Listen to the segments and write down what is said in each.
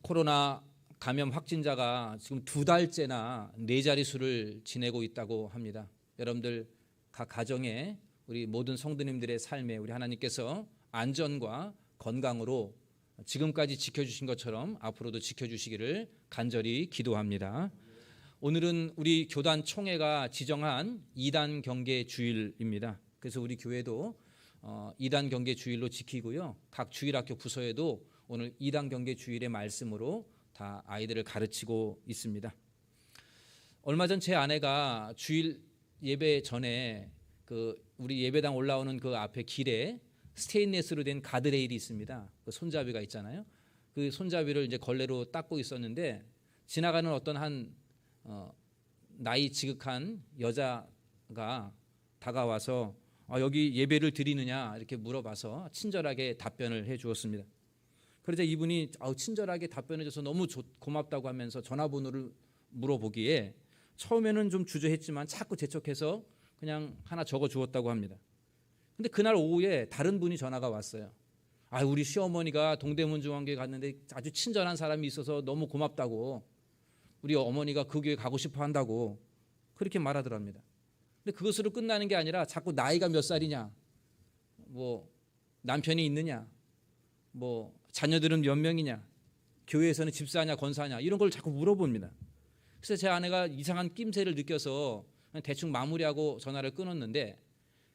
코로나 감염 확진자가 지금 2달째나 4자릿수를 지내고 있다고 합니다. 여러분들 각 가정에 우리 모든 성도님들의 삶에 우리 하나님께서 안전과 건강으로 지금까지 지켜주신 것처럼 앞으로도 지켜주시기를 간절히 기도합니다. 오늘은 우리 교단 총회가 지정한 2단 경계 주일입니다. 그래서 우리 교회도 2단 경계 주일로 지키고요. 각 주일학교 부서에도 오늘 2단 경계 주일의 말씀으로 다 아이들을 가르치고 있습니다. 얼마 전 제 아내가 주일 예배 전에 우리 예배당 올라오는 그 앞에 길에 스테인레스로 된 가드레일이 있습니다. 그 손잡이가 있잖아요. 그 손잡이를 이제 걸레로 닦고 있었는데 지나가는 어떤 한 나이 지극한 여자가 다가와서 여기 예배를 드리느냐 이렇게 물어봐서 친절하게 답변을 해 주었습니다. 그러자 이분이 친절하게 답변해 줘서 너무 고맙다고 하면서 전화번호를 물어보기에 처음에는 좀 주저했지만 자꾸 재촉해서 그냥 하나 적어 주었다고 합니다. 근데 그날 오후에 다른 분이 전화가 왔어요. 우리 시어머니가 동대문 중앙교회 갔는데 아주 친절한 사람이 있어서 너무 고맙다고, 우리 어머니가 그 교회 가고 싶어 한다고 그렇게 말하더랍니다. 근데 그것으로 끝나는 게 아니라 자꾸 나이가 몇 살이냐, 뭐 남편이 있느냐, 뭐 자녀들은 몇 명이냐, 교회에서는 집사냐 권사냐 이런 걸 자꾸 물어봅니다. 그래서 제 아내가 이상한 낌새를 느껴서 대충 마무리하고 전화를 끊었는데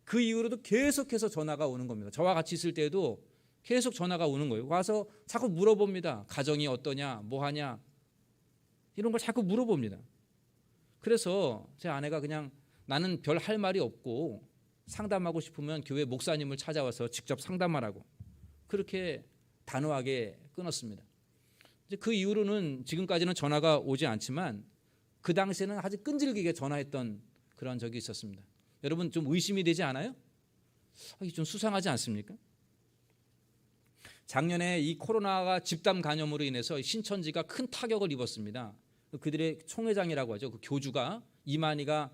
그 이후로도 계속해서 전화가 오는 겁니다. 저와 같이 있을 때도 계속 전화가 오는 거예요. 와서 자꾸 물어봅니다. 가정이 어떠냐, 뭐 하냐 이런 걸 자꾸 물어봅니다. 그래서 제 아내가 그냥 나는 별 할 말이 없고 상담하고 싶으면 교회 목사님을 찾아와서 직접 상담하라고 그렇게 단호하게 끊었습니다. 이제 그 이후로는 지금까지는 전화가 오지 않지만 그 당시에는 아주 끈질기게 전화했던 그런 적이 있었습니다. 여러분 좀 의심이 되지 않아요? 이게 좀 수상하지 않습니까? 작년에 이 코로나가 집단 감염으로 인해서 신천지가 큰 타격을 입었습니다. 그들의 총회장이라고 하죠. 그 교주가 이만희가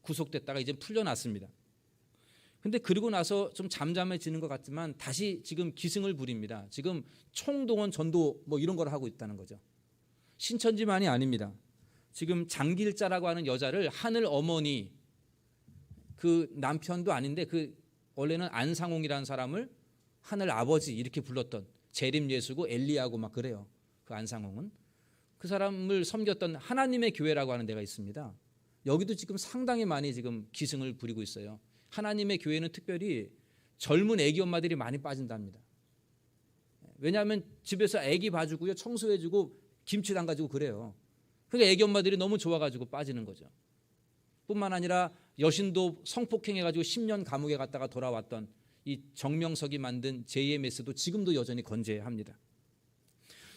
구속됐다가 이제 풀려났습니다. 근데 그러고 나서 좀 잠잠해지는 것 같지만 다시 지금 기승을 부립니다. 지금 총동원 전도 뭐 이런 걸 하고 있다는 거죠. 신천지만이 아닙니다. 지금 장길자라고 하는 여자를 하늘 어머니, 그 남편도 아닌데 그 원래는 안상홍이라는 사람을 하늘 아버지 이렇게 불렀던 재림 예수고 엘리야고 막 그래요. 그 안상홍은 그 사람을 섬겼던 하나님의 교회라고 하는 데가 있습니다. 여기도 지금 상당히 많이 지금 기승을 부리고 있어요. 하나님의 교회는 특별히 젊은 애기 엄마들이 많이 빠진답니다. 왜냐하면 집에서 애기 봐주고요, 청소해주고 김치 담가주고 그래요. 그러니까 애기 엄마들이 너무 좋아가지고 빠지는 거죠. 뿐만 아니라 여신도 성폭행해가지고 10년 감옥에 갔다가 돌아왔던 이 정명석이 만든 JMS도 지금도 여전히 건재합니다.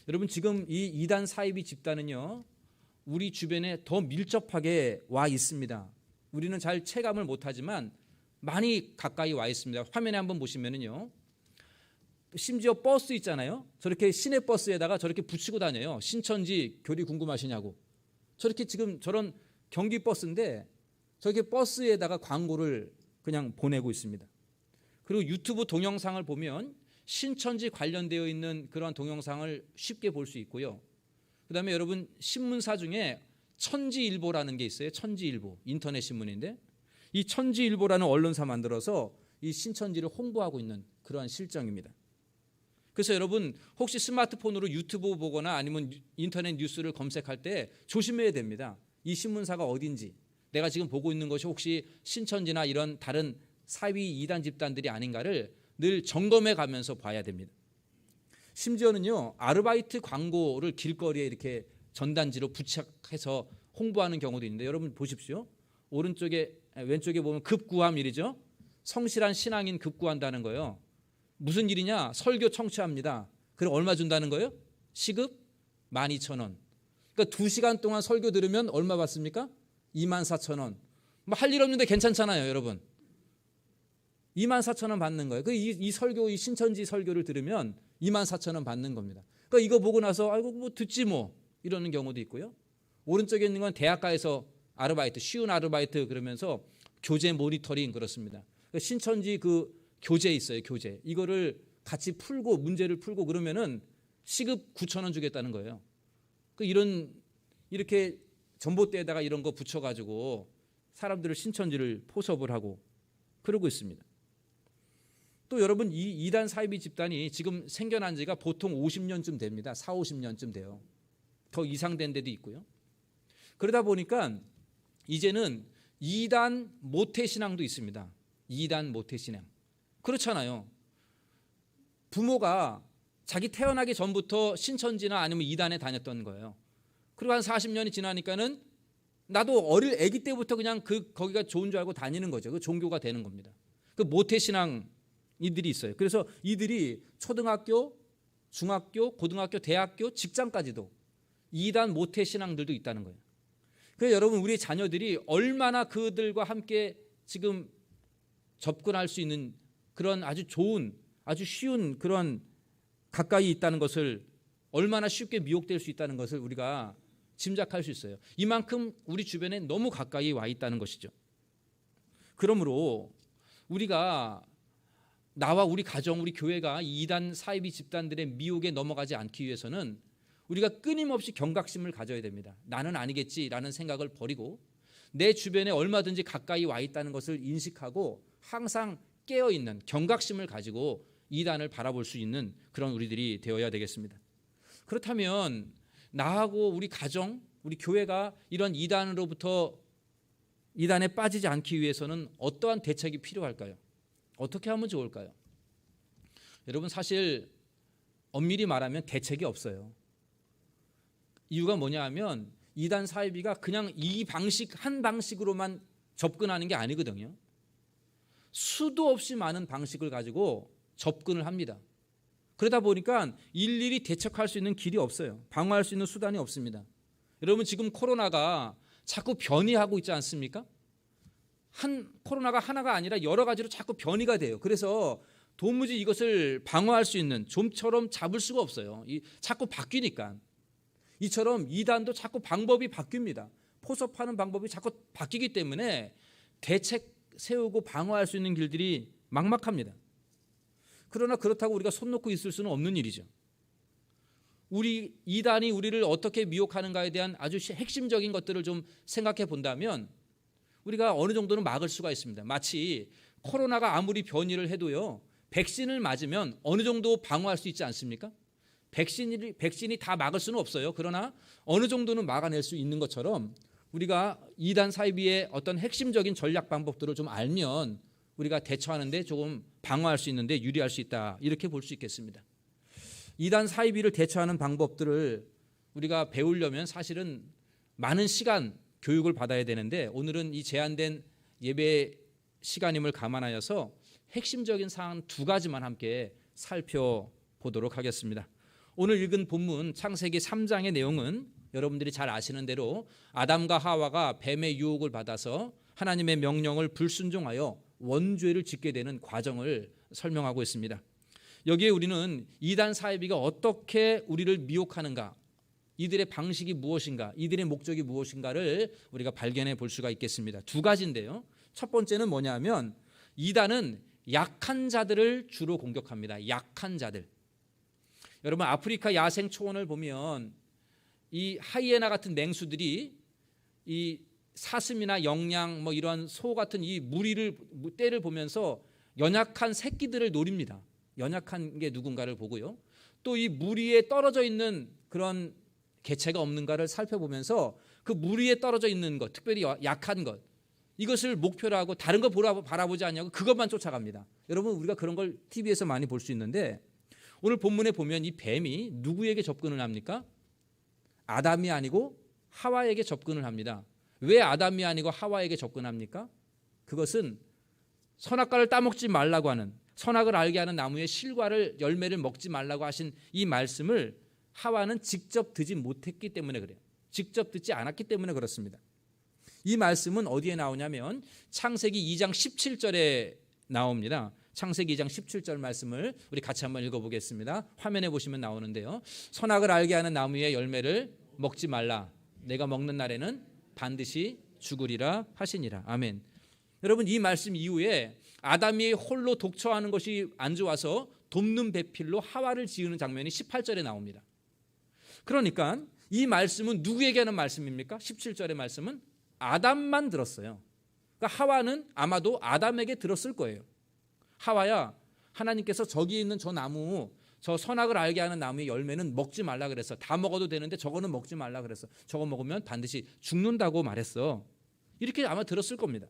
여러분 지금 이 2단 사이비 집단은요 우리 주변에 더 밀접하게 와 있습니다. 우리는 잘 체감을 못하지만 많이 가까이 와 있습니다. 화면에 한번 보시면은요, 심지어 버스 있잖아요. 저렇게 시내버스에다가 저렇게 붙이고 다녀요. 신천지 교리 궁금하시냐고. 저렇게 지금 저런 경기버스인데 저렇게 버스에다가 광고를 그냥 보내고 있습니다. 그리고 유튜브 동영상을 보면 신천지 관련되어 있는 그런 동영상을 쉽게 볼 수 있고요. 그다음에 여러분 신문사 중에 천지일보라는 게 있어요. 천지일보 인터넷 신문인데 이 천지일보라는 언론사 만들어서 이 신천지를 홍보하고 있는 그러한 실정입니다. 그래서 여러분 혹시 스마트폰으로 유튜브 보거나 아니면 인터넷 뉴스를 검색할 때 조심해야 됩니다. 이 신문사가 어딘지, 내가 지금 보고 있는 것이 혹시 신천지나 이런 다른 사위 2단 집단들이 아닌가를 늘 점검해 가면서 봐야 됩니다. 심지어는요 아르바이트 광고를 길거리에 이렇게 전단지로 부착해서 홍보하는 경우도 있는데 여러분 보십시오. 왼쪽에 보면 급구함일이죠. 성실한 신앙인 급구한다는 거예요. 무슨 일이냐? 설교 청취합니다. 그럼 얼마 준다는 거예요? 시급 12,000원. 그러니까 2시간 동안 설교 들으면 얼마 받습니까? 24,000원. 뭐 할 일 없는데 괜찮잖아요, 여러분. 24,000원 받는 거예요. 이 설교, 이 신천지 설교를 들으면 24,000원 받는 겁니다. 그러니까 이거 보고 나서 아이고 뭐 듣지 뭐 이러는 경우도 있고요. 오른쪽에 있는 건 대학가에서 아르바이트, 쉬운 아르바이트 그러면서 교재 모니터링 그렇습니다. 그러니까 신천지 그 교재 있어요, 교재. 이거를 같이 풀고 문제를 풀고 그러면은 시급 9,000원 주겠다는 거예요. 이렇게 전봇대에다가 이런 거 붙여가지고 사람들을 신천지를 포섭을 하고 그러고 있습니다. 또 여러분, 이 이단 사이비 집단이 지금 생겨난 지가 보통 50년쯤 됩니다. 4, 50년쯤 돼요. 더 이상 된 데도 있고요. 그러다 보니까 이제는 이단 모태신앙도 있습니다. 이단 모태신앙. 그렇잖아요. 부모가 자기 태어나기 전부터 신천지나 아니면 이단에 다녔던 거예요. 그리고 한 40년이 지나니까는 나도 어릴 아기 때부터 그냥 거기가 좋은 줄 알고 다니는 거죠. 그 종교가 되는 겁니다. 그 모태신앙 이들이 있어요. 그래서 이들이 초등학교, 중학교, 고등학교, 대학교, 직장까지도 이단 모태신앙들도 있다는 거예요. 그래서 여러분, 우리 자녀들이 얼마나 그들과 함께 지금 접근할 수 있는 그런 아주 좋은, 아주 쉬운 그런 가까이 있다는 것을, 얼마나 쉽게 미혹될 수 있다는 것을 우리가 짐작할 수 있어요. 이만큼 우리 주변에 너무 가까이 와 있다는 것이죠. 그러므로 우리가, 나와 우리 가정, 우리 교회가 이단 사이비 집단들의 미혹에 넘어가지 않기 위해서는 우리가 끊임없이 경각심을 가져야 됩니다. 나는 아니겠지라는 생각을 버리고 내 주변에 얼마든지 가까이 와 있다는 것을 인식하고 항상 깨어있는 경각심을 가지고 이단을 바라볼 수 있는 그런 우리들이 되어야 되겠습니다. 그렇다면 나하고 우리 가정, 우리 교회가 이런 이단에 빠지지 않기 위해서는 어떠한 대책이 필요할까요? 어떻게 하면 좋을까요? 여러분, 사실 엄밀히 말하면 대책이 없어요. 이유가 뭐냐 하면 이단 사이비가 그냥 한 방식으로만 접근하는 게 아니거든요. 수도 없이 많은 방식을 가지고 접근을 합니다. 그러다 보니까 일일이 대처할 수 있는 길이 없어요. 방어할 수 있는 수단이 없습니다. 여러분, 지금 코로나가 자꾸 변이하고 있지 않습니까? 코로나가 하나가 아니라 여러 가지로 자꾸 변이가 돼요. 그래서 도무지 이것을 방어할 수 있는, 좀처럼 잡을 수가 없어요. 자꾸 바뀌니까. 이처럼 이단도 자꾸 방법이 바뀝니다. 포섭하는 방법이 자꾸 바뀌기 때문에 대책 세우고 방어할 수 있는 길들이 막막합니다. 그러나 그렇다고 우리가 손 놓고 있을 수는 없는 일이죠. 이단이 우리를 어떻게 미혹하는가에 대한 아주 핵심적인 것들을 좀 생각해 본다면 우리가 어느 정도는 막을 수가 있습니다. 마치 코로나가 아무리 변이를 해도요, 백신을 맞으면 어느 정도 방어할 수 있지 않습니까? 백신이 다 막을 수는 없어요. 그러나 어느 정도는 막아낼 수 있는 것처럼 우리가 이단 사이비의 어떤 핵심적인 전략 방법들을 좀 알면 우리가 대처하는데 조금 방어할 수 있는데 유리할 수 있다, 이렇게 볼 수 있겠습니다. 이단 사이비를 대처하는 방법들을 우리가 배우려면 사실은 많은 시간, 교육을 받아야 되는데 오늘은 이 제한된 예배 시간임을 감안하여서 핵심적인 사항 2가지만 함께 살펴보도록 하겠습니다. 오늘 읽은 본문 창세기 3장의 내용은 여러분들이 잘 아시는 대로 아담과 하와가 뱀의 유혹을 받아서 하나님의 명령을 불순종하여 원죄를 짓게 되는 과정을 설명하고 있습니다. 여기에 우리는 이단 사이비가 어떻게 우리를 미혹하는가, 이들의 방식이 무엇인가, 이들의 목적이 무엇인가를 우리가 발견해 볼 수가 있겠습니다. 2가지인데요. 첫 번째는 뭐냐 하면 이단은 약한 자들을 주로 공격합니다. 약한 자들. 여러분, 아프리카 야생 초원을 보면 이 하이에나 같은 맹수들이 이 사슴이나 영양 이런 소 같은 이 떼를 보면서 연약한 새끼들을 노립니다. 연약한 게 누군가를 보고요. 또 이 무리에 떨어져 있는 그런 개체가 없는가를 살펴보면서 그 무리에 떨어져 있는 것, 특별히 약한 것, 이것을 목표로 하고 다른 거 바라보지 않냐고 그것만 쫓아갑니다. 여러분, 우리가 그런 걸 TV에서 많이 볼 수 있는데 오늘 본문에 보면 이 뱀이 누구에게 접근을 합니까? 아담이 아니고 하와에게 접근을 합니다. 왜 아담이 아니고 하와에게 접근합니까? 그것은 선악과를 따먹지 말라고 하는, 선악을 알게 하는 나무의 실과를, 열매를 먹지 말라고 하신 이 말씀을 하와는 직접 듣지 못했기 때문에 그래요. 직접 듣지 않았기 때문에 그렇습니다. 이 말씀은 어디에 나오냐면 창세기 2장 17절에 나옵니다. 창세기 2장 17절 말씀을 우리 같이 한번 읽어보겠습니다. 화면에 보시면 나오는데요. 선악을 알게 하는 나무의 열매를 먹지 말라. 내가 먹는 날에는 반드시 죽으리라 하시니라. 아멘. 여러분, 이 말씀 이후에 아담이 홀로 독처하는 것이 안 좋아서 돕는 배필로 하와를 지으는 장면이 18절에 나옵니다. 그러니까 이 말씀은 누구에게 하는 말씀입니까? 17절의 말씀은 아담만 들었어요. 그러니까 하와는 아마도 아담에게 들었을 거예요. 하와야, 하나님께서 저기 있는 저 나무, 저 선악을 알게 하는 나무의 열매는 먹지 말라 그랬어. 다 먹어도 되는데 저거는 먹지 말라 그랬어. 저거 먹으면 반드시 죽는다고 말했어. 이렇게 아마 들었을 겁니다.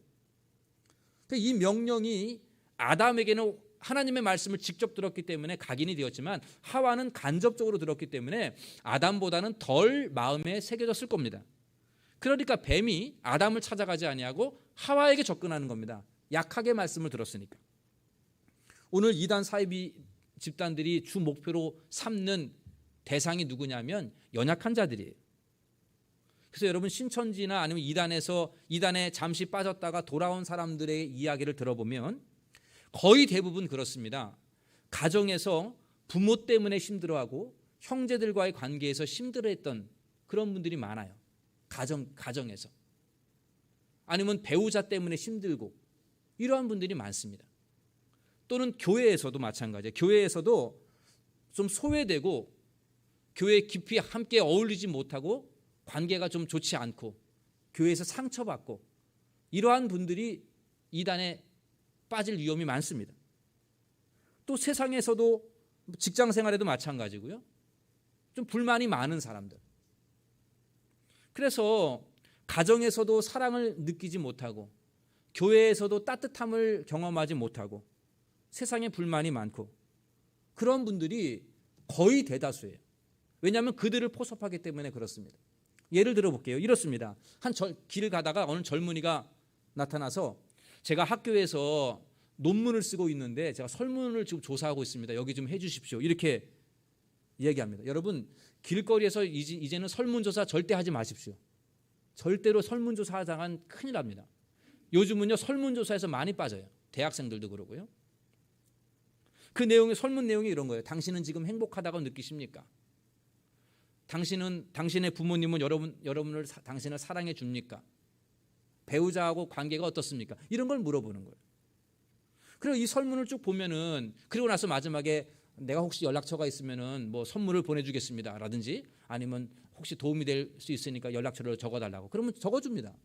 이 명령이 아담에게는 하나님의 말씀을 직접 들었기 때문에 각인이 되었지만 하와는 간접적으로 들었기 때문에 아담보다는 덜 마음에 새겨졌을 겁니다. 그러니까 뱀이 아담을 찾아가지 아니하고 하와에게 접근하는 겁니다. 약하게 말씀을 들었으니까. 오늘 이단 사이비 집단들이 주 목표로 삼는 대상이 누구냐면 연약한 자들이에요. 그래서 여러분 신천지나 아니면 이단에 잠시 빠졌다가 돌아온 사람들의 이야기를 들어보면 거의 대부분 그렇습니다. 가정에서 부모 때문에 힘들어하고 형제들과의 관계에서 힘들어했던 그런 분들이 많아요. 가정에서. 아니면 배우자 때문에 힘들고 이러한 분들이 많습니다. 또는 교회에서도 마찬가지예요. 교회에서도 좀 소외되고 교회 깊이 함께 어울리지 못하고 관계가 좀 좋지 않고 교회에서 상처받고 이러한 분들이 이단에 빠질 위험이 많습니다. 또 세상에서도 직장 생활에도 마찬가지고요. 좀 불만이 많은 사람들. 그래서 가정에서도 사랑을 느끼지 못하고 교회에서도 따뜻함을 경험하지 못하고 세상에 불만이 많고 그런 분들이 거의 대다수예요. 왜냐하면 그들을 포섭하기 때문에 그렇습니다. 예를 들어 볼게요. 이렇습니다. 길을 가다가 어느 젊은이가 나타나서 제가 학교에서 논문을 쓰고 있는데 제가 설문을 지금 조사하고 있습니다. 여기 좀 해주십시오. 이렇게 얘기합니다. 여러분 길거리에서 이제는 설문조사 절대 하지 마십시오. 절대로 설문조사 하다간 큰일 납니다. 요즘은요 설문조사에서 많이 빠져요. 대학생들도 그러고요. 그 내용의 설문 내용이 이런 거예요. 당신은 지금 행복하다고 느끼십니까? 당신의 부모님은 당신을 사랑해 줍니까? 배우자하고 관계가 어떻습니까? 이런 걸 물어보는 거예요. 그리고 이 설문을 쭉 보면은 그리고 나서 마지막에 내가 혹시 연락처가 있으면은 뭐 선물을 보내주겠습니다. 라든지 아니면 혹시 도움이 될 수 있으니까 연락처를 적어달라고. 그러면 적어줍니다.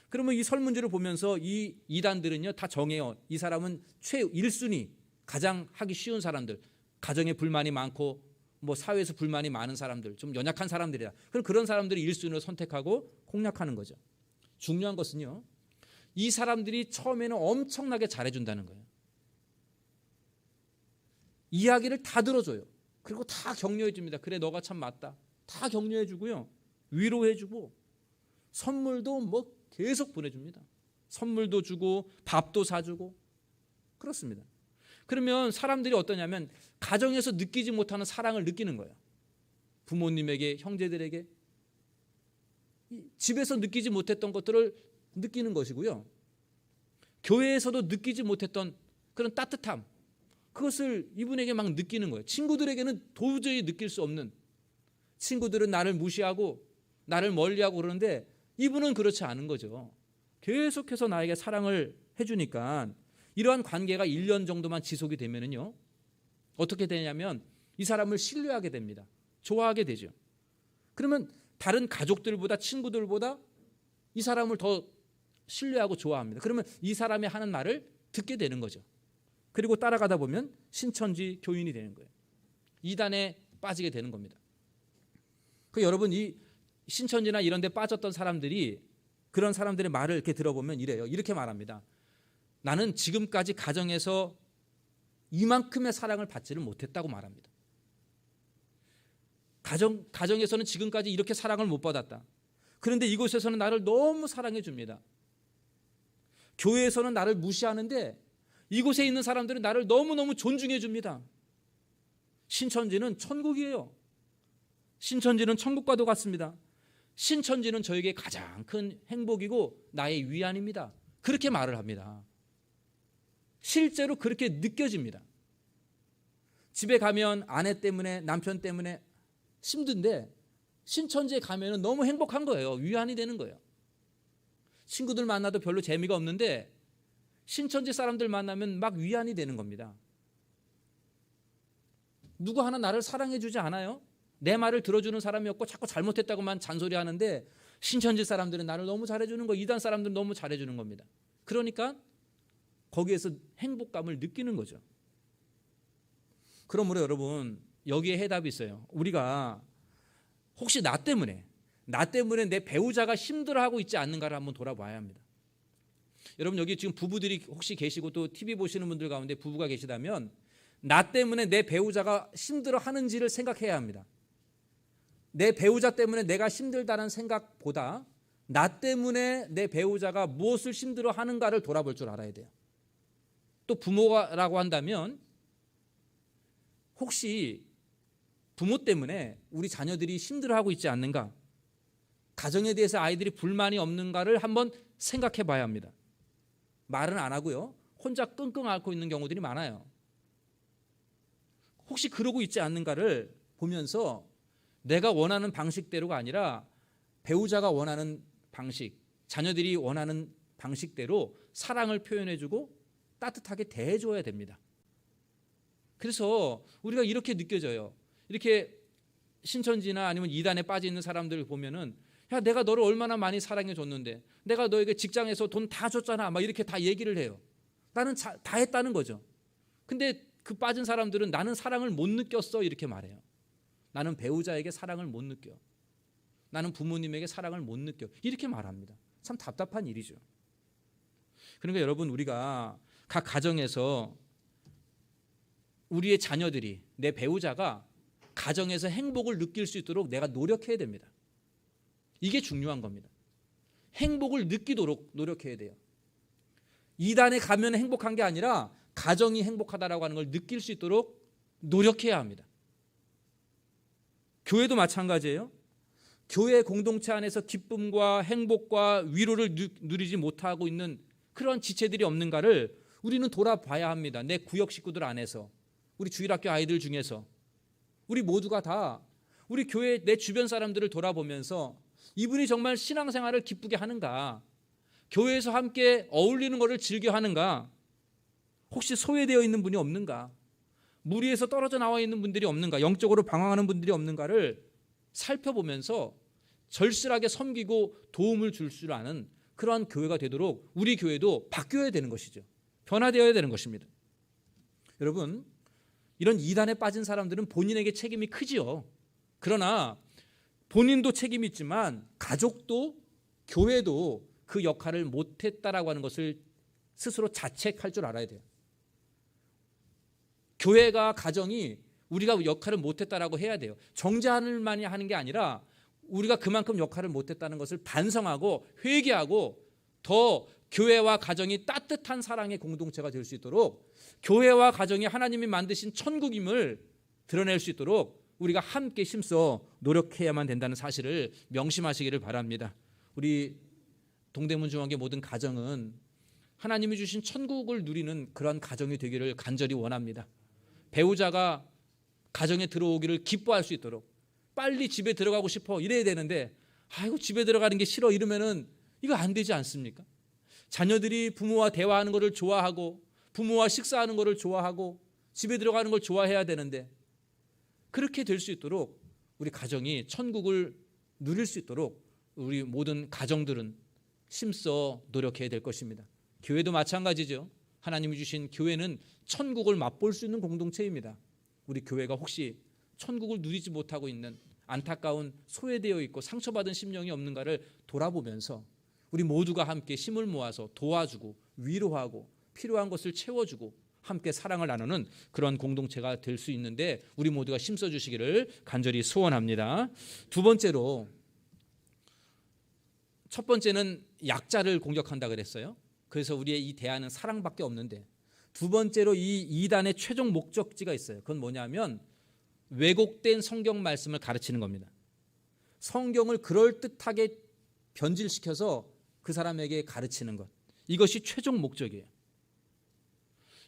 그러면 이 설문지를 보면서 이 이단들은요 다 정해요. 이 사람은 1순위 가장 하기 쉬운 사람들, 가정에 불만이 많고 뭐 사회에서 불만이 많은 사람들, 좀 연약한 사람들이다. 그럼 그런 사람들이 1순위로 선택하고 공략하는 거죠. 중요한 것은요, 이 사람들이 처음에는 엄청나게 잘해준다는 거예요. 이야기를 다 들어줘요. 그리고 다 격려해 줍니다. 그래 너가 참 맞다. 다 격려해 주고요. 위로해 주고 선물도 뭐 계속 보내줍니다. 선물도 주고 밥도 사주고 그렇습니다. 그러면 사람들이 어떠냐면 가정에서 느끼지 못하는 사랑을 느끼는 거예요. 부모님에게, 형제들에게 집에서 느끼지 못했던 것들을 느끼는 것이고요. 교회에서도 느끼지 못했던 그런 따뜻함, 그것을 이분에게 막 느끼는 거예요. 친구들에게는 도저히 느낄 수 없는, 친구들은 나를 무시하고 나를 멀리하고 그러는데 이분은 그렇지 않은 거죠. 계속해서 나에게 사랑을 해주니까 이러한 관계가 1년 정도만 지속이 되면은요 어떻게 되냐면 이 사람을 신뢰하게 됩니다. 좋아하게 되죠. 그러면 다른 가족들보다 친구들보다 이 사람을 더 신뢰하고 좋아합니다. 그러면 이 사람이 하는 말을 듣게 되는 거죠. 그리고 따라가다 보면 신천지 교인이 되는 거예요. 이단에 빠지게 되는 겁니다. 여러분 이 신천지나 이런 데 빠졌던 사람들이 그런 사람들의 말을 이렇게 들어보면 이래요. 이렇게 말합니다. 나는 지금까지 가정에서 이만큼의 사랑을 받지를 못했다고 말합니다. 가정에서는 지금까지 이렇게 사랑을 못 받았다. 그런데 이곳에서는 나를 너무 사랑해 줍니다. 교회에서는 나를 무시하는데 이곳에 있는 사람들은 나를 너무너무 존중해 줍니다. 신천지는 천국이에요. 신천지는 천국과도 같습니다. 신천지는 저에게 가장 큰 행복이고 나의 위안입니다. 그렇게 말을 합니다. 실제로 그렇게 느껴집니다. 집에 가면 아내 때문에 남편 때문에 힘든데 신천지에 가면 너무 행복한 거예요. 위안이 되는 거예요. 친구들 만나도 별로 재미가 없는데 신천지 사람들 만나면 막 위안이 되는 겁니다. 누구 하나 나를 사랑해 주지 않아요? 내 말을 들어주는 사람이 없고 자꾸 잘못했다고만 잔소리하는데 신천지 사람들은 나를 너무 잘해주는 거, 이단 사람들은 너무 잘해주는 겁니다. 그러니까 거기에서 행복감을 느끼는 거죠. 그러므로 여러분, 여기에 해답이 있어요. 우리가 혹시 나 때문에 내 배우자가 힘들어하고 있지 않는가를 한번 돌아봐야 합니다. 여러분, 여기 지금 부부들이 혹시 계시고 또 TV 보시는 분들 가운데 부부가 계시다면 나 때문에 내 배우자가 힘들어하는지를 생각해야 합니다. 내 배우자 때문에 내가 힘들다는 생각보다 나 때문에 내 배우자가 무엇을 힘들어하는가를 돌아볼 줄 알아야 돼요. 또 부모라고 한다면 혹시 부모 때문에 우리 자녀들이 힘들어하고 있지 않는가, 가정에 대해서 아이들이 불만이 없는가를 한번 생각해 봐야 합니다. 말은 안 하고요, 혼자 끙끙 앓고 있는 경우들이 많아요. 혹시 그러고 있지 않는가를 보면서 내가 원하는 방식대로가 아니라 배우자가 원하는 방식, 자녀들이 원하는 방식대로 사랑을 표현해주고 따뜻하게 대해줘야 됩니다. 그래서 우리가 이렇게 느껴져요. 이렇게 신천지나 아니면 이단에 빠져 있는 사람들을 보면은, 야, 내가 너를 얼마나 많이 사랑해 줬는데, 내가 너에게 직장에서 돈 다 줬잖아, 막 이렇게 다 얘기를 해요. 나는 다 했다는 거죠. 근데 그 빠진 사람들은 나는 사랑을 못 느꼈어, 이렇게 말해요. 나는 배우자에게 사랑을 못 느껴, 나는 부모님에게 사랑을 못 느껴, 이렇게 말합니다. 참 답답한 일이죠. 그러니까 여러분, 우리가 각 가정에서 우리의 자녀들이, 내 배우자가 가정에서 행복을 느낄 수 있도록 내가 노력해야 됩니다. 이게 중요한 겁니다. 행복을 느끼도록 노력해야 돼요. 이단에 가면 행복한 게 아니라 가정이 행복하다라고 하는 걸 느낄 수 있도록 노력해야 합니다. 교회도 마찬가지예요. 교회 공동체 안에서 기쁨과 행복과 위로를 누리지 못하고 있는 그런 지체들이 없는가를 우리는 돌아봐야 합니다. 내 구역 식구들 안에서, 우리 주일학교 아이들 중에서 우리 모두가 다 우리 교회 내 주변 사람들을 돌아보면서 이분이 정말 신앙생활을 기쁘게 하는가, 교회에서 함께 어울리는 것을 즐겨 하는가, 혹시 소외되어 있는 분이 없는가, 무리에서 떨어져 나와 있는 분들이 없는가, 영적으로 방황하는 분들이 없는가를 살펴보면서 절실하게 섬기고 도움을 줄 줄 아는 그러한 교회가 되도록 우리 교회도 바뀌어야 되는 것이죠. 변화되어야 되는 것입니다. 여러분, 이런 이단에 빠진 사람들은 본인에게 책임이 크지요. 그러나 본인도 책임이 있지만 가족도 교회도 그 역할을 못했다라고 하는 것을 스스로 자책할 줄 알아야 돼요. 교회가, 가정이 우리가 역할을 못했다라고 해야 돼요. 정죄할 만이 하는 게 아니라 우리가 그만큼 역할을 못했다는 것을 반성하고 회개하고 더 교회와 가정이 따뜻한 사랑의 공동체가 될 수 있도록, 교회와 가정이 하나님이 만드신 천국임을 드러낼 수 있도록 우리가 함께 힘써 노력해야만 된다는 사실을 명심하시기를 바랍니다. 우리 동대문 중앙교 모든 가정은 하나님이 주신 천국을 누리는 그런 가정이 되기를 간절히 원합니다. 배우자가 가정에 들어오기를 기뻐할 수 있도록, 빨리 집에 들어가고 싶어 이래야 되는데, 아이고 집에 들어가는 게 싫어 이러면은 이거 안 되지 않습니까? 자녀들이 부모와 대화하는 것을 좋아하고 부모와 식사하는 것을 좋아하고 집에 들어가는 걸 좋아해야 되는데, 그렇게 될 수 있도록 우리 가정이 천국을 누릴 수 있도록 우리 모든 가정들은 힘써 노력해야 될 것입니다. 교회도 마찬가지죠. 하나님이 주신 교회는 천국을 맛볼 수 있는 공동체입니다. 우리 교회가 혹시 천국을 누리지 못하고 있는 안타까운, 소외되어 있고 상처받은 심령이 없는가를 돌아보면서 우리 모두가 함께 힘을 모아서 도와주고 위로하고 필요한 것을 채워주고 함께 사랑을 나누는 그런 공동체가 될 수 있는데 우리 모두가 힘써 주시기를 간절히 소원합니다. 두 번째로, 첫 번째는 약자를 공격한다 그랬어요. 그래서 우리의 이 대안은 사랑밖에 없는데, 두 번째로 이 이단의 최종 목적지가 있어요. 그건 뭐냐면 왜곡된 성경 말씀을 가르치는 겁니다. 성경을 그럴듯하게 변질시켜서 그 사람에게 가르치는 것, 이것이 최종 목적이에요.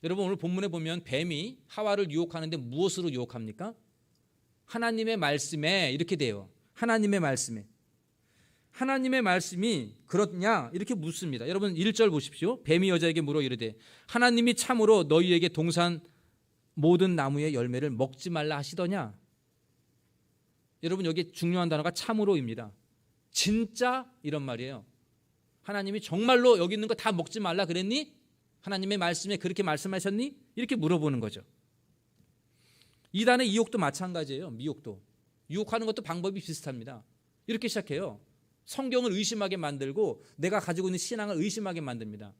여러분, 오늘 본문에 보면 뱀이 하와를 유혹하는데 무엇으로 유혹합니까? 하나님의 말씀에, 이렇게 돼요. 하나님의 말씀에. 하나님의 말씀이 그렇냐? 이렇게 묻습니다. 여러분 1절 보십시오. 뱀이 여자에게 물어 이르되 하나님이 참으로 너희에게 동산 모든 나무의 열매를 먹지 말라 하시더냐? 여러분, 여기 중요한 단어가 참으로입니다. 진짜 이런 말이에요. 하나님이 정말로 여기 있는 거 다 먹지 말라 그랬니? 하나님의 말씀에 그렇게 말씀하셨니? 이렇게 물어보는 거죠. 이단의 이욕도 마찬가지예요. 미혹도. 유혹하는 것도 방법이 비슷합니다. 이렇게 시작해요. 성경을 의심하게 만들고 내가 가지고 있는 신앙을 의심하게 만듭니다.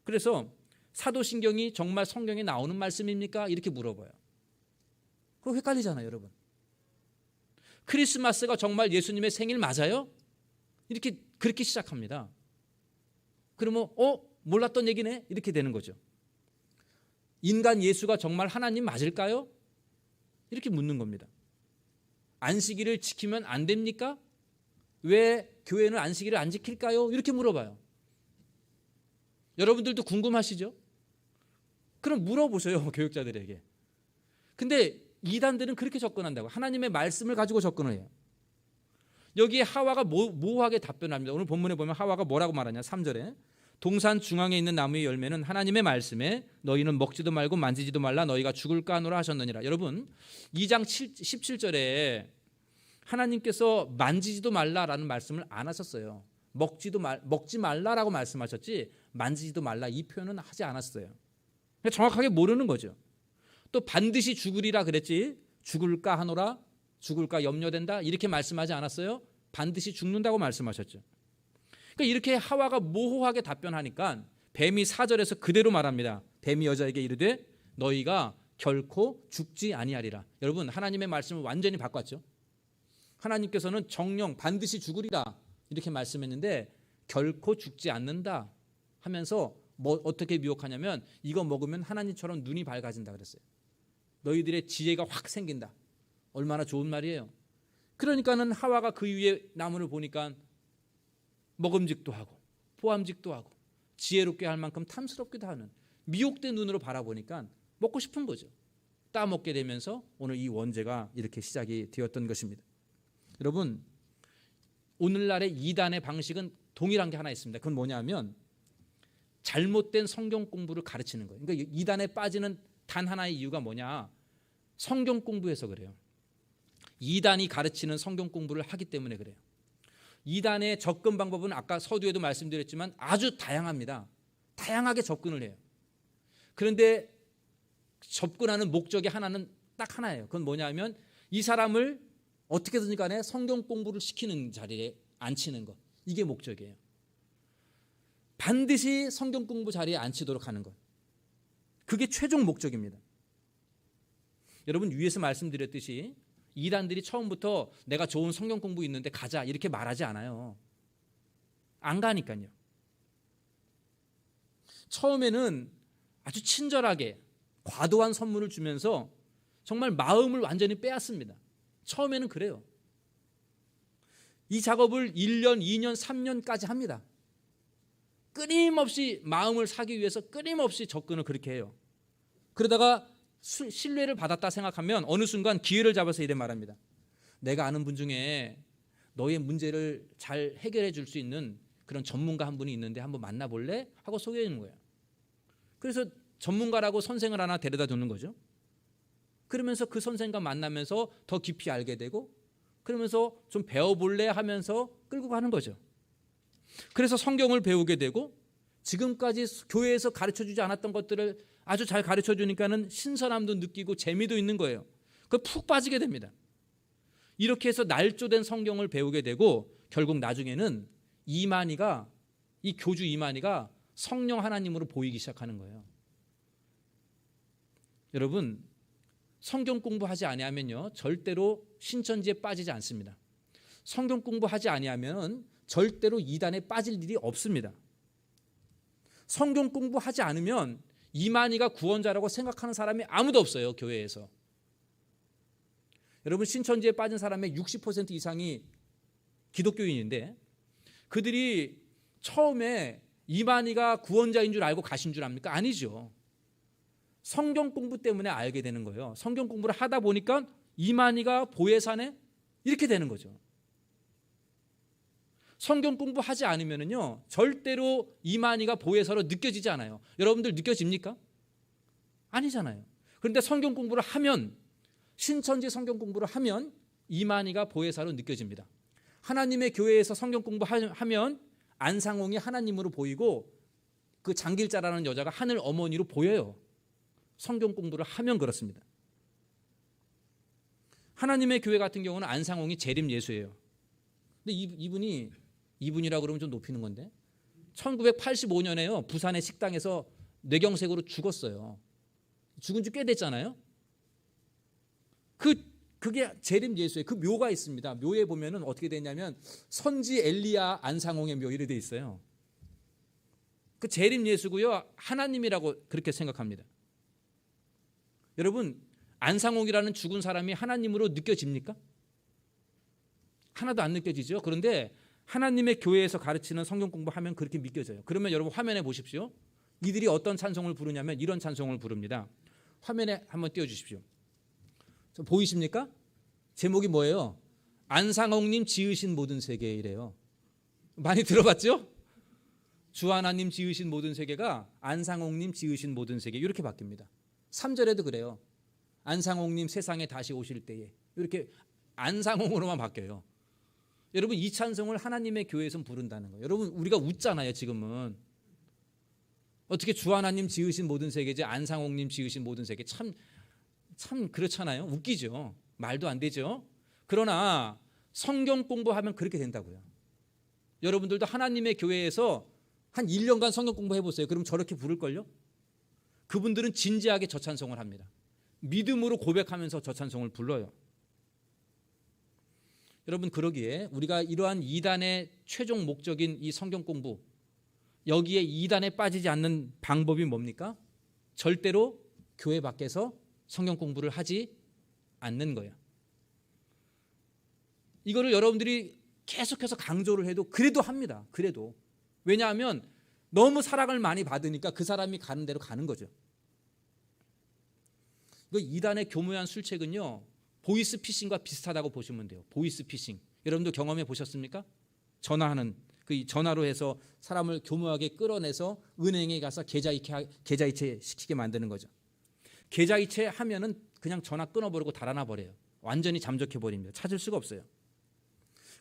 그래서 사도신경이 정말 성경에 나오는 말씀입니까? 이렇게 물어봐요. 그거 헷갈리잖아요, 여러분. 크리스마스가 정말 예수님의 생일 맞아요? 그렇게 시작합니다. 그러면 몰랐던 얘기네? 이렇게 되는 거죠. 인간 예수가 정말 하나님 맞을까요? 이렇게 묻는 겁니다. 안식일을 지키면 안 됩니까? 왜 교회는 안식일을 안 지킬까요? 이렇게 물어봐요. 여러분들도 궁금하시죠? 그럼 물어보세요, 교육자들에게. 근데 이단들은 그렇게 접근한다고. 하나님의 말씀을 가지고 접근을 해요. 여기에 하와가 모호하게 답변합니다. 오늘 본문에 보면 하와가 뭐라고 말하냐. 3절에 동산 중앙에 있는 나무의 열매는 하나님의 말씀에 너희는 먹지도 말고 만지지도 말라 너희가 죽을까 하노라 하셨느니라. 여러분, 2장 17절에 하나님께서 만지지도 말라라는 말씀을 안 하셨어요. 먹지 말라라고 말씀하셨지 만지지도 말라 이 표현은 하지 않았어요. 정확하게 모르는 거죠. 또 반드시 죽으리라 그랬지 죽을까 하노라, 죽을까 염려된다 이렇게 말씀하지 않았어요. 반드시 죽는다고 말씀하셨죠. 그러니까 이렇게 하와가 모호하게 답변하니까 뱀이 4절에서 그대로 말합니다. 뱀이 여자에게 이르되 너희가 결코 죽지 아니하리라. 여러분, 하나님의 말씀을 완전히 바꿨죠. 하나님께서는 정령 반드시 죽으리라 이렇게 말씀했는데 결코 죽지 않는다 하면서 어떻게 미혹하냐면 이거 먹으면 하나님처럼 눈이 밝아진다 그랬어요. 너희들의 지혜가 확 생긴다. 얼마나 좋은 말이에요. 그러니까는 하와가 그 위에 나무를 보니까 먹음직도 하고 보암직도 하고 지혜롭게 할 만큼 탐스럽기도 하는 미혹된 눈으로 바라보니까 먹고 싶은 거죠. 따먹게 되면서 오늘 이 원죄가 이렇게 시작이 되었던 것입니다. 여러분, 오늘날의 이단의 방식은 동일한 게 하나 있습니다. 그건 뭐냐면 잘못된 성경 공부를 가르치는 거예요. 그러니까 이단에 빠지는 단 하나의 이유가 뭐냐? 성경 공부해서 그래요. 이단이 가르치는 성경 공부를 하기 때문에 그래요. 이단의 접근 방법은 아까 서두에도 말씀드렸지만 아주 다양합니다. 다양하게 접근을 해요. 그런데 접근하는 목적이 하나는 딱 하나예요. 그건 뭐냐면 이 사람을 어떻게든 간에 성경 공부를 시키는 자리에 앉히는 것. 이게 목적이에요. 반드시 성경 공부 자리에 앉히도록 하는 것. 그게 최종 목적입니다. 여러분, 위에서 말씀드렸듯이 이단들이 처음부터 내가 좋은 성경 공부 있는데 가자 이렇게 말하지 않아요. 안 가니까요. 처음에는 아주 친절하게 과도한 선물을 주면서 정말 마음을 완전히 빼앗습니다. 처음에는 그래요. 이 작업을 1년, 2년, 3년까지 합니다. 끊임없이 마음을 사기 위해서 끊임없이 접근을 그렇게 해요. 그러다가 신뢰를 받았다 생각하면 어느 순간 기회를 잡아서 이래 말합니다. 내가 아는 분 중에 너의 문제를 잘 해결해 줄 수 있는 그런 전문가 한 분이 있는데 한번 만나볼래? 하고 소개해 주는 거예요. 그래서 전문가라고 선생을 하나 데려다 두는 거죠. 그러면서 그 선생과 만나면서 더 깊이 알게 되고 그러면서 좀 배워볼래 하면서 끌고 가는 거죠. 그래서 성경을 배우게 되고 지금까지 교회에서 가르쳐주지 않았던 것들을 아주 잘 가르쳐주니까는 신선함도 느끼고 재미도 있는 거예요. 그 푹 빠지게 됩니다. 이렇게 해서 날조된 성경을 배우게 되고 결국 나중에는 이 교주 이만희가 성령 하나님으로 보이기 시작하는 거예요. 여러분, 성경 공부하지 아니하면요 절대로 신천지에 빠지지 않습니다. 성경 공부하지 아니하면 절대로 이단에 빠질 일이 없습니다. 성경 공부하지 않으면 이만희가 구원자라고 생각하는 사람이 아무도 없어요, 교회에서. 여러분, 신천지에 빠진 사람의 60% 이상이 기독교인인데 그들이 처음에 이만희가 구원자인 줄 알고 가신 줄 압니까? 아니죠. 성경 공부 때문에 알게 되는 거예요. 성경 공부를 하다 보니까 이만희가 보혜사네? 이렇게 되는 거죠. 성경 공부하지 않으면요 절대로 이만희가 보혜사로 느껴지지 않아요. 여러분들 느껴집니까? 아니잖아요. 그런데 성경 공부를 하면, 신천지 성경 공부를 하면 이만희가 보혜사로 느껴집니다. 하나님의 교회에서 성경 공부하면 안상홍이 하나님으로 보이고 그 장길자라는 여자가 하늘 어머니로 보여요. 성경 공부를 하면 그렇습니다. 하나님의 교회 같은 경우는 안상홍이 재림 예수예요. 근데 이분이라고 그러면 좀 높이는 건데 1985년에요. 부산의 식당에서 뇌경색으로 죽었어요. 죽은 지 꽤 됐잖아요. 그게 재림 예수예요. 그 묘가 있습니다. 묘에 보면은 어떻게 되냐면 선지 엘리야 안상홍의 묘 이렇게 돼 있어요. 그 재림 예수고요. 하나님이라고 그렇게 생각합니다. 여러분, 안상홍이라는 죽은 사람이 하나님으로 느껴집니까? 하나도 안 느껴지죠. 그런데 하나님의 교회에서 가르치는 성경 공부하면 그렇게 믿겨져요. 그러면 여러분 화면에 보십시오. 이들이 어떤 찬송을 부르냐면 이런 찬송을 부릅니다. 화면에 한번 띄워주십시오. 보이십니까? 제목이 뭐예요? 안상홍님 지으신 모든 세계이래요. 많이 들어봤죠? 주 하나님 지으신 모든 세계가 안상홍님 지으신 모든 세계 이렇게 바뀝니다. 3절에도 그래요. 안상홍님 세상에 다시 오실 때에 이렇게 안상홍으로만 바뀌어요. 여러분 이 찬송을 하나님의 교회에서 부른다는 거예요. 여러분 우리가 웃잖아요. 지금은 어떻게 주 하나님 지으신 모든 세계지 안상홍님 지으신 모든 세계 참 그렇잖아요. 웃기죠. 말도 안 되죠. 그러나 성경 공부하면 그렇게 된다고요. 여러분들도 하나님의 교회에서 한 1년간 성경 공부해 보세요. 그럼 저렇게 부를걸요? 그분들은 진지하게 저 찬송을 합니다. 믿음으로 고백하면서 저 찬송을 불러요. 여러분 그러기에 우리가 이러한 이단의 최종 목적인 이 성경 공부, 여기에 이단에 빠지지 않는 방법이 뭡니까? 절대로 교회 밖에서 성경 공부를 하지 않는 거예요. 이거를 여러분들이 계속해서 강조를 해도 그래도 합니다. 그래도. 왜냐하면 너무 사랑을 많이 받으니까 그 사람이 가는 대로 가는 거죠. 그 이단의 교묘한 술책은요, 보이스 피싱과 비슷하다고 보시면 돼요. 보이스 피싱. 여러분도 경험해 보셨습니까? 전화하는 그 전화로 해서 사람을 교묘하게 끌어내서 은행에 가서 계좌이체 시키게 만드는 거죠. 계좌이체 하면은 그냥 전화 끊어버리고 달아나 버려요. 완전히 잠적해 버립니다. 찾을 수가 없어요.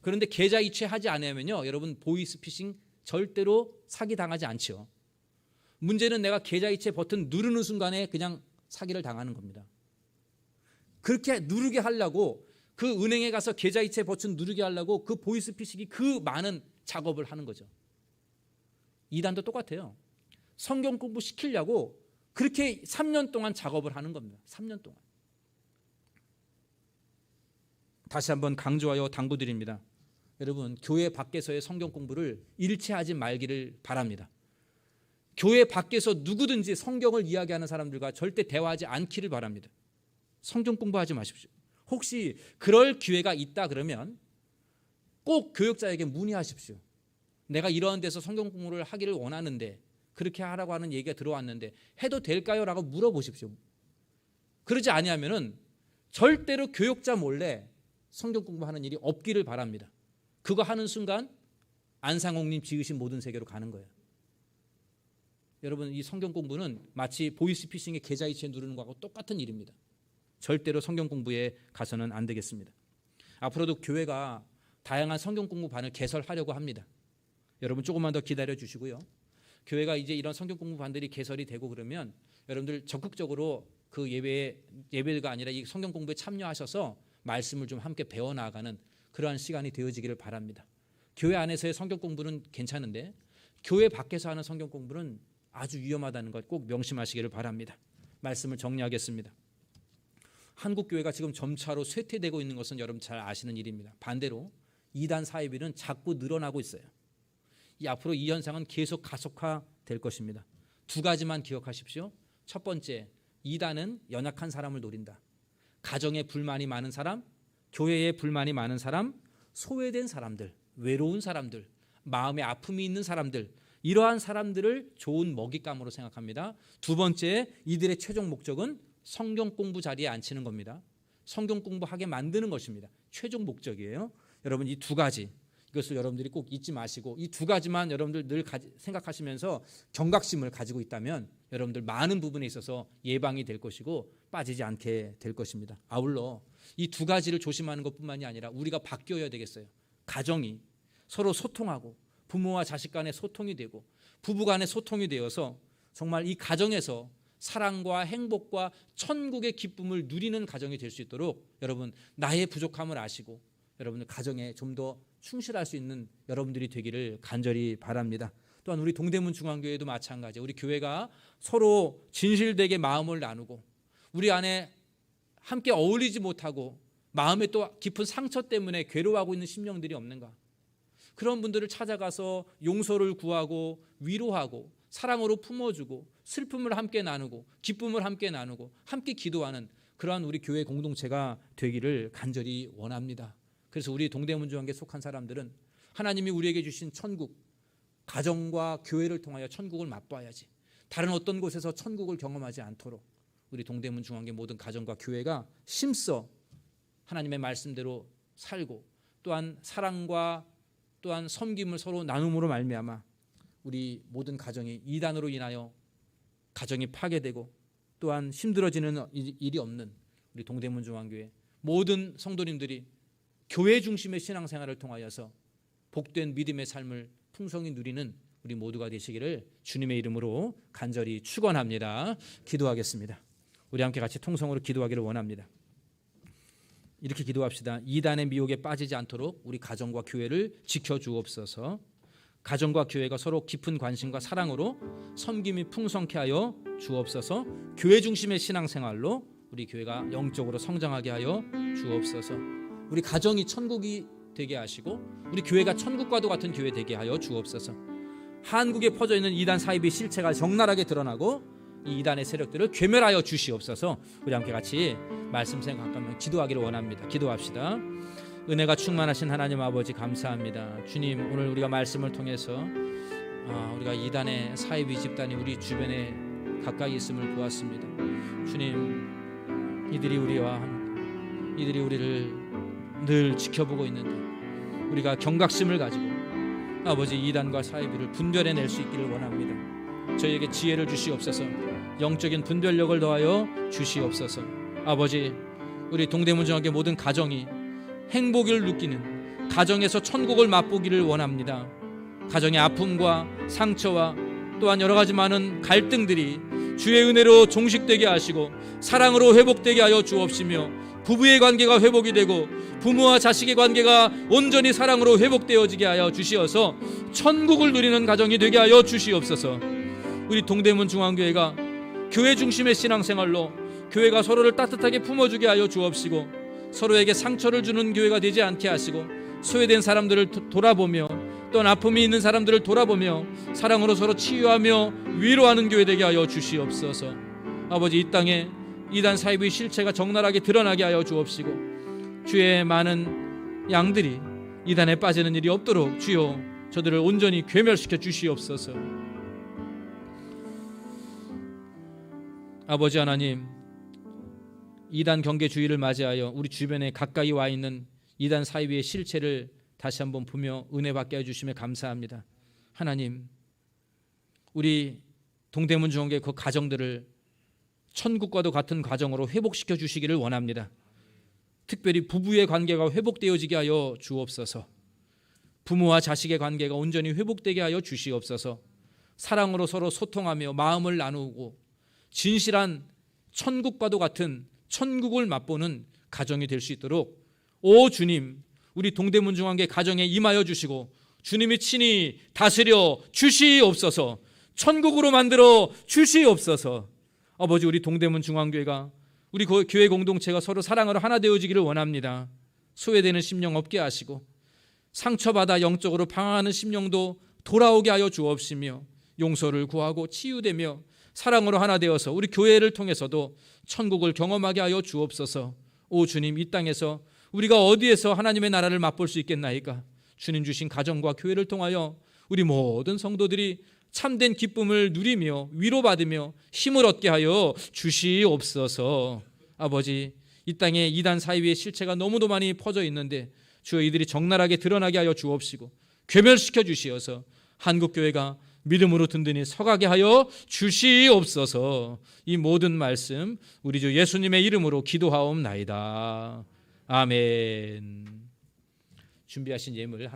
그런데 계좌이체 하지 않으면요, 여러분 보이스 피싱 절대로 사기 당하지 않죠. 문제는 내가 계좌이체 버튼 누르는 순간에 그냥 사기를 당하는 겁니다. 그렇게 누르게 하려고 그 은행에 가서 계좌이체 버튼 누르게 하려고 그 보이스 피싱이 그 많은 작업을 하는 거죠. 이단도 똑같아요. 성경 공부 시키려고 그렇게 3년 동안 작업을 하는 겁니다. 3년 동안. 다시 한번 강조하여 당부드립니다. 여러분 교회 밖에서의 성경 공부를 일체하지 말기를 바랍니다. 교회 밖에서 누구든지 성경을 이야기하는 사람들과 절대 대화하지 않기를 바랍니다. 성경 공부하지 마십시오. 혹시 그럴 기회가 있다 그러면 꼭 교역자에게 문의하십시오. 내가 이러한 데서 성경 공부를 하기를 원하는데 그렇게 하라고 하는 얘기가 들어왔는데 해도 될까요? 라고 물어보십시오. 그러지 아니하면은 절대로 교역자 몰래 성경 공부하는 일이 없기를 바랍니다. 그거 하는 순간 안상홍님 지으신 모든 세계로 가는 거예요. 여러분 이 성경 공부는 마치 보이스피싱의 계좌이체 누르는 거하고 똑같은 일입니다. 절대로 성경 공부에 가서는 안 되겠습니다. 앞으로도 교회가 다양한 성경 공부반을 개설하려고 합니다. 여러분 조금만 더 기다려 주시고요. 교회가 이제 이런 성경 공부반들이 개설이 되고 그러면 여러분들 적극적으로 그 예배가 아니라 이 성경 공부에 참여하셔서 말씀을 좀 함께 배워나가는 그러한 시간이 되어지기를 바랍니다. 교회 안에서의 성경 공부는 괜찮은데 교회 밖에서 하는 성경 공부는 아주 위험하다는 것 꼭 명심하시기를 바랍니다. 말씀을 정리하겠습니다. 한국 교회가 지금 점차로 쇠퇴되고 있는 것은 여러분 잘 아시는 일입니다. 반대로 이단 사이비는 자꾸 늘어나고 있어요. 앞으로 이 현상은 계속 가속화될 것입니다. 두 가지만 기억하십시오. 첫 번째, 이단은 연약한 사람을 노린다. 가정에 불만이 많은 사람, 교회에 불만이 많은 사람, 소외된 사람들, 외로운 사람들, 마음에 아픔이 있는 사람들, 이러한 사람들을 좋은 먹잇감으로 생각합니다. 두 번째, 이들의 최종 목적은 성경 공부 자리에 앉히는 겁니다. 성경 공부하게 만드는 것입니다. 최종 목적이에요. 여러분 이 두 가지, 이것을 여러분들이 꼭 잊지 마시고 이 두 가지만 여러분들 늘 생각하시면서 경각심을 가지고 있다면 여러분들 많은 부분에 있어서 예방이 될 것이고 빠지지 않게 될 것입니다. 아울러 이 두 가지를 조심하는 것뿐만이 아니라 우리가 바뀌어야 되겠어요. 가정이 서로 소통하고 부모와 자식 간의 소통이 되고 부부 간의 소통이 되어서 정말 이 가정에서 사랑과 행복과 천국의 기쁨을 누리는 가정이 될 수 있도록 여러분 나의 부족함을 아시고 여러분들 가정에 좀 더 충실할 수 있는 여러분들이 되기를 간절히 바랍니다. 또한 우리 동대문 중앙교회도 마찬가지예요. 우리 교회가 서로 진실되게 마음을 나누고 우리 안에 함께 어울리지 못하고 마음에 또 깊은 상처 때문에 괴로워하고 있는 심령들이 없는가? 그런 분들을 찾아가서 용서를 구하고 위로하고 사랑으로 품어주고 슬픔을 함께 나누고 기쁨을 함께 나누고 함께 기도하는 그러한 우리 교회 공동체가 되기를 간절히 원합니다. 그래서 우리 동대문 중앙교회에 속한 사람들은 하나님이 우리에게 주신 천국, 가정과 교회를 통하여 천국을 맛봐야지. 다른 어떤 곳에서 천국을 경험하지 않도록 우리 동대문 중앙교회 모든 가정과 교회가 힘써 하나님의 말씀대로 살고 또한 사랑과 또한 섬김을 서로 나눔으로 말미암아 우리 모든 가정이 이단으로 인하여 가정이 파괴되고 또한 힘들어지는 일이 없는 우리 동대문 중앙교회 모든 성도님들이 교회 중심의 신앙생활을 통하여서 복된 믿음의 삶을 풍성히 누리는 우리 모두가 되시기를 주님의 이름으로 간절히 축원합니다. 기도하겠습니다. 우리 함께 같이 통성으로 기도하기를 원합니다. 이렇게 기도합시다. 이단의 미혹에 빠지지 않도록 우리 가정과 교회를 지켜주옵소서. 가정과 교회가 서로 깊은 관심과 사랑으로 섬김이 풍성케 하여 주옵소서. 교회 중심의 신앙생활로 우리 교회가 영적으로 성장하게 하여 주옵소서. 우리 가정이 천국이 되게 하시고 우리 교회가 천국과도 같은 교회 되게 하여 주옵소서. 한국에 퍼져있는 이단 사이비의 실체가 적나라하게 드러나고 이 이단의 세력들을 괴멸하여 주시옵소서. 우리 함께 같이 말씀 생각하며 기도하기를 원합니다. 기도합시다. 은혜가 충만하신 하나님 아버지 감사합니다. 주님 오늘 우리가 말씀을 통해서 우리가 이단의 사이비 집단이 우리 주변에 가까이 있음을 보았습니다. 주님 이들이 우리를 늘 지켜보고 있는데 우리가 경각심을 가지고 아버지 이단과 사이비를 분별해낼 수 있기를 원합니다. 저희에게 지혜를 주시옵소서. 영적인 분별력을 더하여 주시옵소서. 아버지 우리 동대문 중앙교회 모든 가정이 행복을 느끼는 가정에서 천국을 맛보기를 원합니다. 가정의 아픔과 상처와 또한 여러 가지 많은 갈등들이 주의 은혜로 종식되게 하시고 사랑으로 회복되게 하여 주옵시며 부부의 관계가 회복이 되고 부모와 자식의 관계가 온전히 사랑으로 회복되어지게 하여 주시어서 천국을 누리는 가정이 되게 하여 주시옵소서. 우리 동대문 중앙교회가 교회 중심의 신앙생활로 교회가 서로를 따뜻하게 품어주게 하여 주옵시고 서로에게 상처를 주는 교회가 되지 않게 하시고 소외된 사람들을 돌아보며 또한 아픔이 있는 사람들을 돌아보며 사랑으로 서로 치유하며 위로하는 교회 되게 하여 주시옵소서. 아버지 이 땅에 이단 사이비의 실체가 적나라하게 드러나게 하여 주옵시고 주의 많은 양들이 이단에 빠지는 일이 없도록 주여 저들을 온전히 괴멸시켜 주시옵소서. 아버지 하나님 이단 경계주의를 맞이하여 우리 주변에 가까이 와 있는 이단 사이비의 실체를 다시 한번 보며 은혜 받게 해주시며 감사합니다. 하나님 우리 동대문 중앙교회 그 가정들을 천국과도 같은 가정으로 회복시켜 주시기를 원합니다. 특별히 부부의 관계가 회복되어지게 하여 주옵소서. 부모와 자식의 관계가 온전히 회복되게 하여 주시옵소서. 사랑으로 서로 소통하며 마음을 나누고 진실한 천국과도 같은 천국을 맛보는 가정이 될 수 있도록 오 주님 우리 동대문 중앙교회 가정에 임하여 주시고 주님이 친히 다스려 주시옵소서. 천국으로 만들어 주시옵소서. 아버지 우리 동대문 중앙교회가 우리 교회 공동체가 서로 사랑으로 하나 되어지기를 원합니다. 소외되는 심령 없게 하시고 상처받아 영적으로 방황하는 심령도 돌아오게 하여 주옵시며 용서를 구하고 치유되며 사랑으로 하나 되어서 우리 교회를 통해서도 천국을 경험하게 하여 주옵소서. 오 주님 이 땅에서 우리가 어디에서 하나님의 나라를 맛볼 수 있겠나이까. 주님 주신 가정과 교회를 통하여 우리 모든 성도들이 참된 기쁨을 누리며 위로받으며 힘을 얻게 하여 주시옵소서. 아버지 이 땅에 이단 사이비의 실체가 너무도 많이 퍼져 있는데 주여 이들이 적나라하게 드러나게 하여 주옵시고 괴멸시켜 주시어서 한국교회가 믿음으로 든든히 서가게 하여 주시옵소서. 이 모든 말씀 우리 주 예수님의 이름으로 기도하옵나이다. 아멘. 준비하신 예물 하나